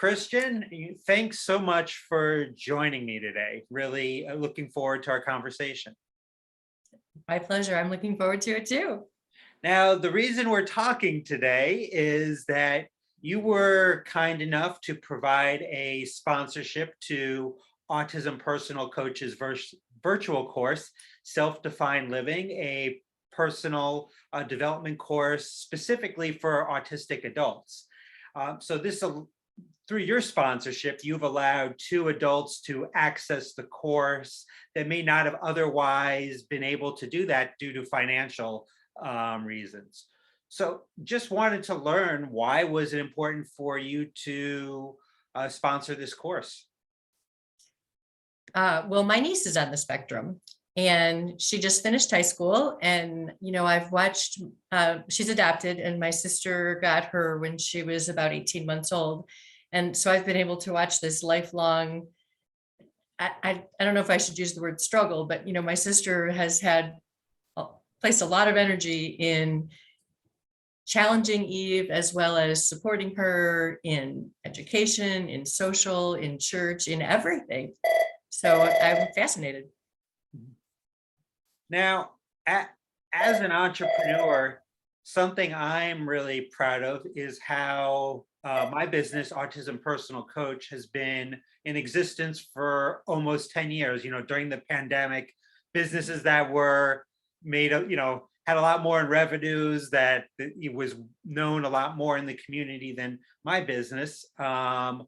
Christian, thanks so much for joining me today. Really looking forward to our conversation. My pleasure. I'm looking forward to it too. Now, the reason we're talking today is that you were kind enough to provide a sponsorship to Autism Personal Coach's virtual course, Self-Defined Living, a personal development course specifically for autistic adults. So this through your sponsorship, you've allowed two adults to access the course that may not have otherwise been able to do that due to financial reasons. So just wanted to learn, why was it important for you to sponsor this course? Well, my niece is on the spectrum and she just finished high school. And, I've watched, she's adopted, and my sister got her when she was about 18 months old. And so I've been able to watch this lifelong, I don't know if I should use the word struggle, but, my sister has placed a lot of energy in challenging Eve, as well as supporting her in education, in social, in church, in everything. So I'm fascinated. Now, as an entrepreneur, something I'm really proud of is how my business, Autism Personal Coach, has been in existence for almost 10 years. During the pandemic, businesses that were made of, had a lot more in revenues, that it was known a lot more in the community than my business, don't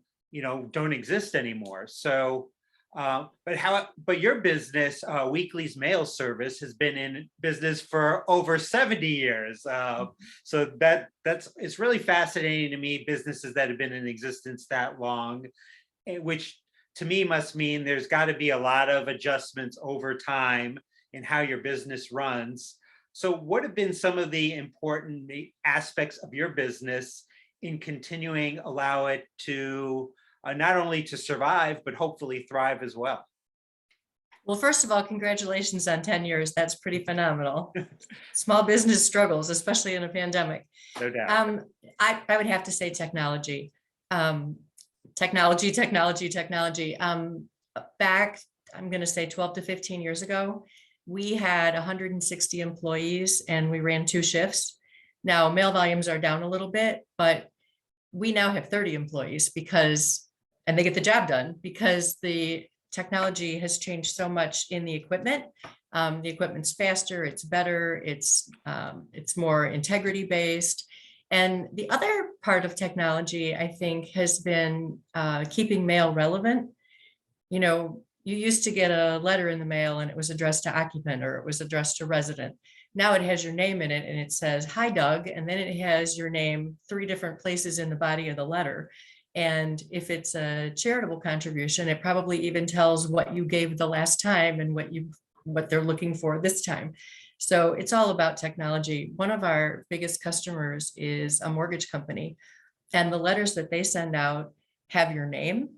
exist anymore. So, but your business, Weekleys mail service, has been in business for over 70 years. So it's really fascinating to me, businesses that have been in existence that long, which to me must mean there's got to be a lot of adjustments over time in how your business runs. So what have been some of the important aspects of your business in continuing allow it to not only to survive, but hopefully thrive as well? Well, first of all, congratulations on 10 years. That's pretty phenomenal. Small business struggles, especially in a pandemic. No doubt. I would have to say technology. Technology. Back, I'm going to say 12 to 15 years ago, we had 160 employees and we ran 2 shifts. Now, mail volumes are down a little bit, but we now have 30 employees and they get the job done because the technology has changed so much in the equipment. The equipment's faster, it's better, it's more integrity based. And the other part of technology, I think, has been keeping mail relevant. You used to get a letter in the mail and it was addressed to occupant or it was addressed to resident. Now it has your name in it and it says, "Hi, Doug," and then it has your name 3 different places in the body of the letter. And if it's a charitable contribution, it probably even tells what you gave the last time and what they're looking for this time. So it's all about technology. One of our biggest customers is a mortgage company, and the letters that they send out have your name,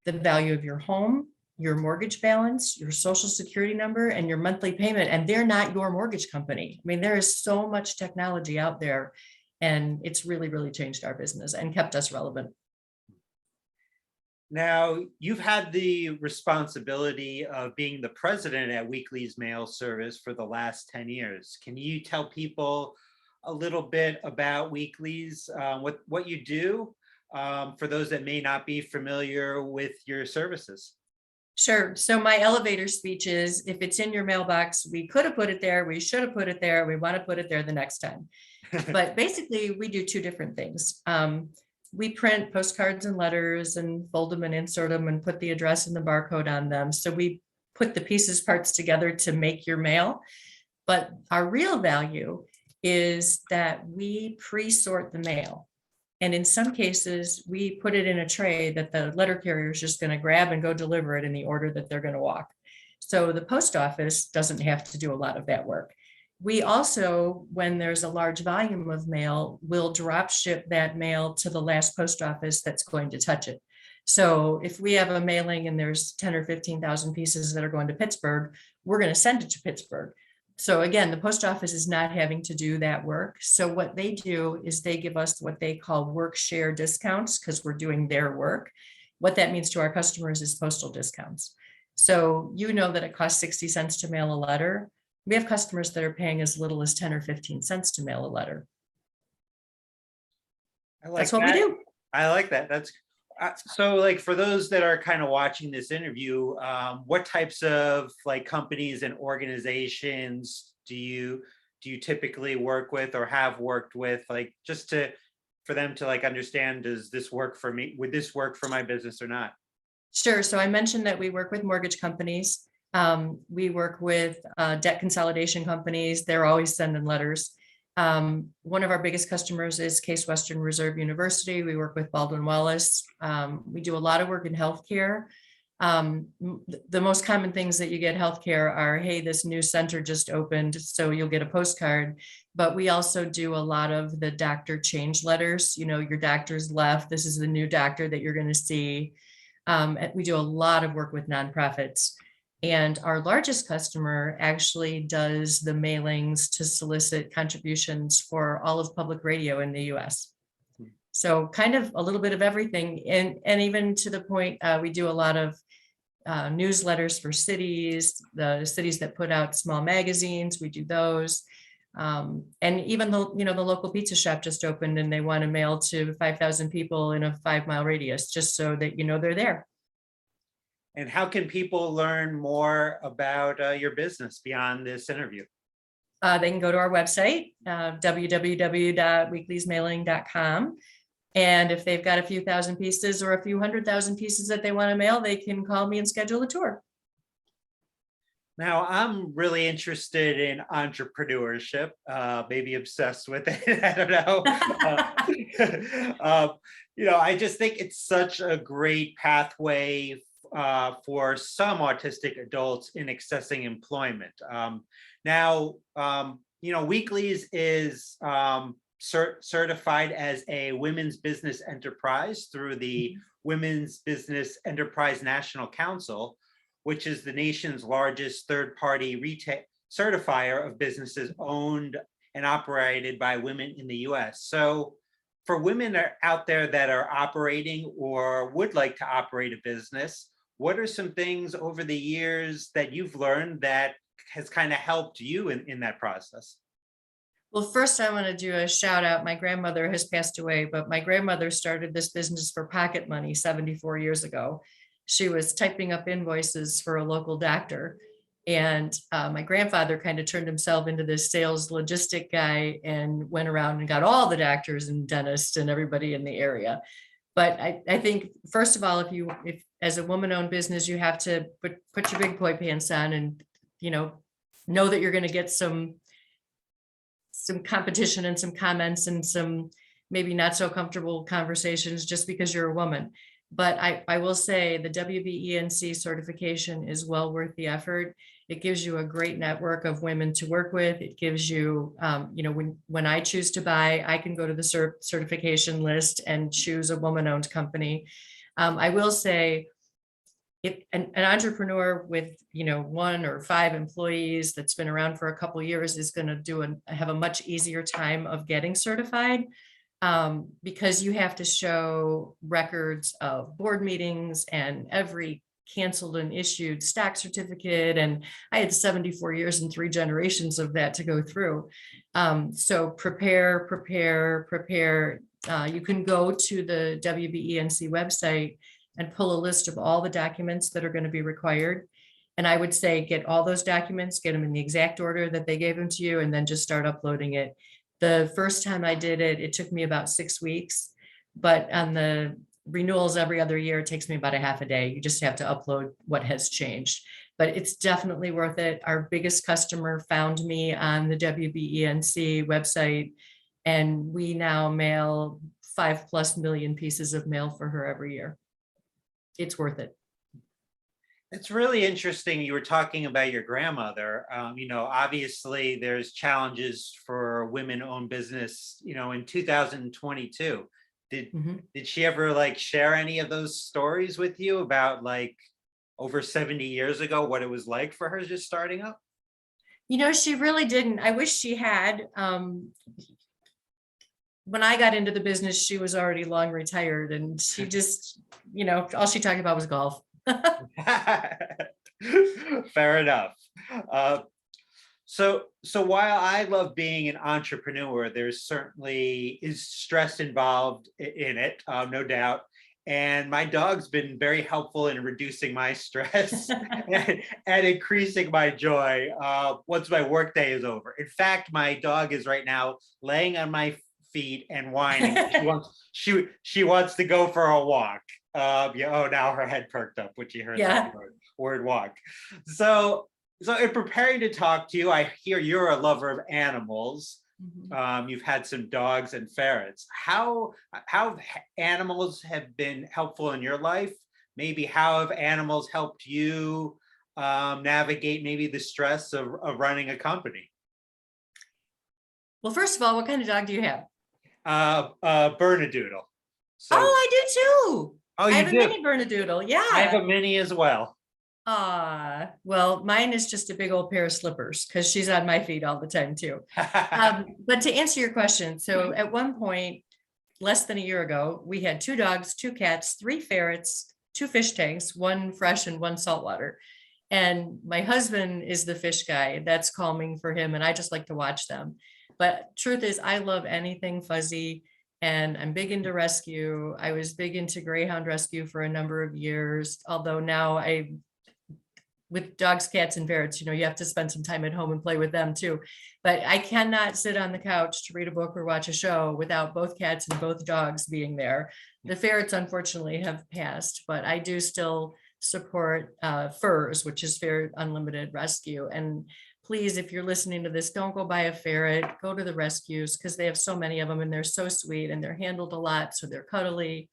the value of your home, your mortgage balance, your social security number, and your monthly payment. And they're not your mortgage company. I mean, there is so much technology out there, and it's really, really changed our business and kept us relevant. Now, you've had the responsibility of being the president at Weekleys Mail Service for the last 10 years. Can you tell people a little bit about Weekleys, what you do, for those that may not be familiar with your services? Sure. So my elevator speech is, if it's in your mailbox, we could have put it there, we should have put it there, we want to put it there the next time. But basically, we do 2 different things. We print postcards and letters and fold them and insert them and put the address and the barcode on them. So we put the parts together to make your mail. But our real value is that we pre-sort the mail. And in some cases, we put it in a tray that the letter carrier is just going to grab and go deliver it in the order that they're going to walk. So the post office doesn't have to do a lot of that work. We also, when there's a large volume of mail, will drop ship that mail to the last post office that's going to touch it. So if we have a mailing and there's 10 or 15,000 pieces that are going to Pittsburgh, we're going to send it to Pittsburgh. So again, the post office is not having to do that work. So what they do is they give us what they call work share discounts because we're doing their work. What that means to our customers is postal discounts. So you know that it costs 60 cents to mail a letter. We have customers that are paying as little as 10 or 15 cents to mail a letter. I That's like what we that. do. I like that. That's so like for those that are kind of watching this interview, what types of like companies and organizations do you typically work with or have worked with, like just to for them to like understand, does this work for me? Would this work for my business or not? Sure. So I mentioned that we work with mortgage companies. We work with debt consolidation companies. They're always sending letters. One of our biggest customers is Case Western Reserve University. We work with Baldwin Wallace. We do a lot of work in healthcare. The most common things that you get healthcare are, hey, this new center just opened, so you'll get a postcard. But we also do a lot of the doctor change letters. You know, your doctor's left. This is the new doctor that you're going to see. We do a lot of work with nonprofits. And our largest customer actually does the mailings to solicit contributions for all of public radio in the US. So kind of a little bit of everything. And even to the point, we do a lot of newsletters for cities, the cities that put out small magazines, we do those. And even the local pizza shop just opened and they want to mail to 5,000 people in a 5-mile radius, just so that they're there. And how can people learn more about your business beyond this interview? They can go to our website, www.weekleysmailing.com. And if they've got a few thousand pieces or a few 100,000 pieces that they want to mail, they can call me and schedule a tour. Now, I'm really interested in entrepreneurship, maybe obsessed with it. I don't know. I just think it's such a great pathway for some autistic adults in accessing employment. Weekleys is certified as a women's business enterprise through the Women's Business Enterprise National Council, which is the nation's largest third-party retail certifier of businesses owned and operated by women in the US. So for women out there that are operating or would like to operate a business, what are some things over the years that you've learned that has kind of helped you in that process? Well, first I want to do a shout out. My grandmother has passed away, but my grandmother started this business for pocket money 74 years ago. She was typing up invoices for a local doctor. And my grandfather kind of turned himself into this sales logistic guy and went around and got all the doctors and dentists and everybody in the area. But I think, first of all, if as a woman-owned business, you have to put your big boy pants on and, know that you're going to get some competition and some comments and some maybe not so comfortable conversations just because you're a woman. But I will say the WBENC certification is well worth the effort. It gives you a great network of women to work with. It gives you, when I choose to buy, I can go to the certification list and choose a woman-owned company. I will say, if an entrepreneur with 1 or 5 employees that's been around for a couple of years is going to have a much easier time of getting certified, because you have to show records of board meetings and every canceled and issued stock certificate. And I had 74 years and 3 generations of that to go through. So prepare. You can go to the WBENC website and pull a list of all the documents that are going to be required. And I would say, get all those documents, get them in the exact order that they gave them to you, and then just start uploading it. The first time I did it, it took me about 6 weeks, but on the renewals every other year, it takes me about a half a day. You just have to upload what has changed, but it's definitely worth it. Our biggest customer found me on the WBENC website, and we now mail 5+ million pieces of mail for her every year. It's worth it. It's really interesting. You were talking about your grandmother. Obviously there's challenges for women-owned business, in 2022. Did she ever share any of those stories with you about over 70 years ago, what it was like for her just starting up? She really didn't. I wish she had. When I got into the business, she was already long retired and she just, all she talked about was golf. Fair enough. Uh, so while I love being an entrepreneur, there's certainly is stress involved in it, no doubt. And my dog's been very helpful in reducing my stress and increasing my joy once my workday is over. In fact, my dog is right now laying on my feet and whining. She wants to go for a walk. Yeah. Oh, now her head perked up when she heard Yeah. that word walk. So in preparing to talk to you, I hear you're a lover of animals. Mhm. You've had some dogs and ferrets. How animals have been helpful in your life? Maybe how have animals helped you navigate maybe the stress of running a company? Well, first of all, what kind of dog do you have? Bernedoodle. Oh, So, I do too. oh, I you have a do? mini Bernedoodle. I have Yeah. a mini as well. Well, mine is just a big old pair of slippers because she's on my feet all the time too. But to answer your question, so at one point, less than a year ago, we had 2 dogs, 2 cats, 3 ferrets, 2 fish tanks, 1 fresh and 1 saltwater. And my husband is the fish guy. That's calming for him, and I just like to watch them. But truth is, I love anything fuzzy, and I'm big into rescue. I was big into greyhound rescue for a number of years, although now with dogs, cats, and ferrets, you have to spend some time at home and play with them too. But I cannot sit on the couch to read a book or watch a show without both cats and both dogs being there. The ferrets, unfortunately, have passed, but I do still support FURS, which is Ferret Unlimited Rescue. And please, if you're listening to this, don't go buy a ferret, go to the rescues because they have so many of them and they're so sweet and they're handled a lot, so they're cuddly.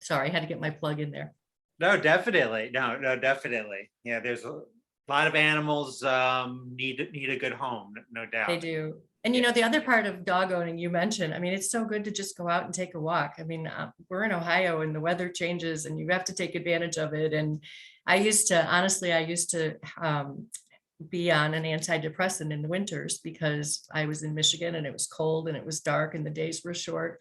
Sorry, I had to get my plug in there. No, definitely. No, definitely. Yeah, there's a lot of animals need a good home, no They doubt. do. And Yeah. the other part of dog owning you mentioned, I mean, it's so good to just go out and take a walk. I mean, we're in Ohio and the weather changes and you have to take advantage of it. And honestly, I used to be on an antidepressant in the winters because I was in Michigan and it was cold and it was dark and the days were short.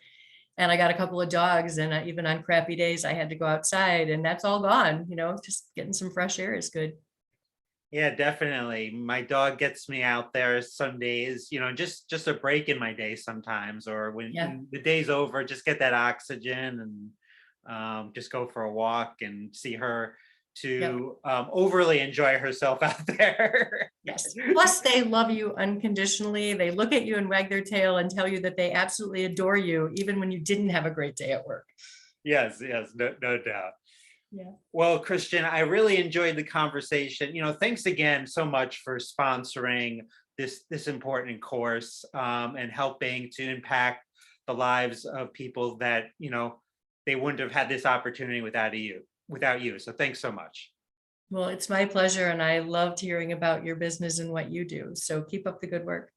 And I got a couple of dogs and even on crappy days, I had to go outside and that's all gone, just getting some fresh air is good. Yeah, definitely. My dog gets me out there some days, just a break in my day sometimes, or when, Yeah. when the day's over, just get that oxygen and just go for a walk and see her Yep. to overly enjoy herself out there. Yes. Plus, they love you unconditionally. They look at you and wag their tail and tell you that they absolutely adore you, even when you didn't have a great day at work. Yes, no doubt. Yeah. Well, Christian, I really enjoyed the conversation. Thanks again so much for sponsoring this important course and helping to impact the lives of people that they wouldn't have had this opportunity without you. So thanks so much. Well, it's my pleasure. And I loved hearing about your business and what you do. So keep up the good work.